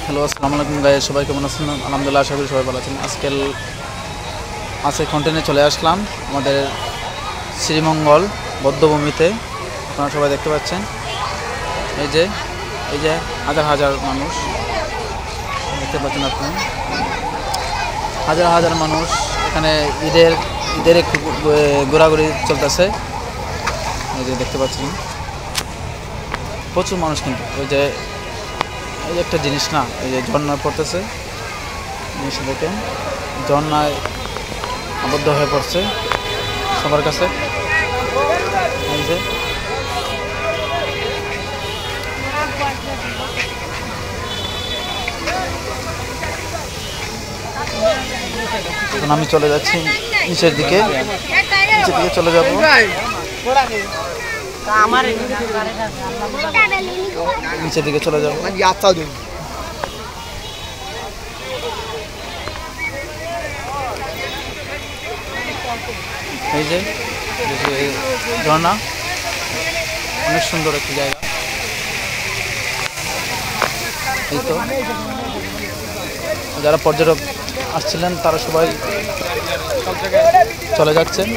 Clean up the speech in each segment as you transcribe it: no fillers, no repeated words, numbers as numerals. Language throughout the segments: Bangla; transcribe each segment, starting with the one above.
হ্যালো, আসসালামু আলাইকুম গাইস, সবাই কেমন আছেন? আলহামদুলিল্লাহ, আশা করি সবাই ভালো আছেন। আজকে কন্টেন্টে চলে আসলাম আমাদের শ্রীমঙ্গল বদ্ধভূমিতে। আপনারা সবাই দেখতে পাচ্ছেন, এই যে হাজার হাজার মানুষ দেখতে পাচ্ছেন। আপনি হাজার হাজার মানুষ এখানে ঈদের একটু ঘোরাঘুরি চলতেছে। এই যে দেখতে পাচ্ছেন প্রচুর মানুষ, কিন্তু এই যে একটা জিনিস না, এই যে ঝর্ণা পড়তেছে, জিনিস দেখেন, ঝর্ণায় আবদ্ধ হয়ে পড়ছে সবার কাছে। এই যে এখন আমি চলে যাচ্ছি নিচের দিকে চলে যাব। নিচের দিকে চলে যাবো। এই যে ঝর্ণা, অনেক সুন্দর একটি জায়গা। এই তো যারা পর্যটক আসছিলেন তারা সবাই চলে যাচ্ছেন।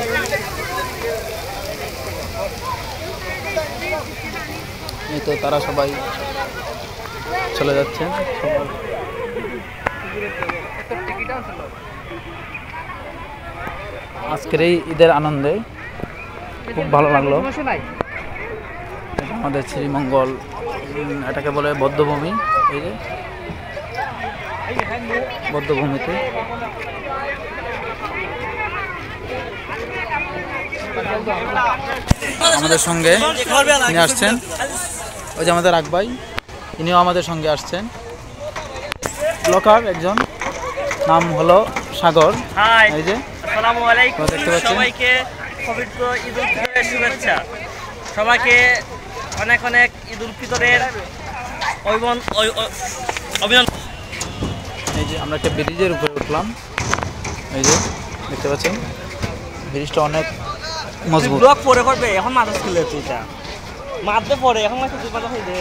এই তো তারা সবাই চলে যাচ্ছেন। আজকের এই ঈদের আনন্দে খুব ভালো লাগলো। আমাদের শ্রীমঙ্গল, এটাকে বলে বদ্ধভূমি। এই যে বদ্ধভূমিতে আমাদের সঙ্গে ইনি আসছেন, ওই যে আমাদের আকবাই, ইনিও আমাদের সঙ্গে আসছেন। ব্লকার একজন, নাম হলো সাগর। এই যে আসসালামু আলাইকুম, সবাইকে পবিত্র ঈদ উল ফিতরের শুভেচ্ছা। সবাইকে অনেক অনেক ঈদ উল ফিতরের অভিনন্দন। এই যে আমরা একটা ব্রিজের উপরে উঠলাম। এই যে দেখতে পাচ্ছেন ব্রিজটা অনেক মজবুত। ব্লক পরে করবে, এখন মাথা স্কুলে তুইটা মারতে পরে, এখন মাথা তুই মাথা হইবে।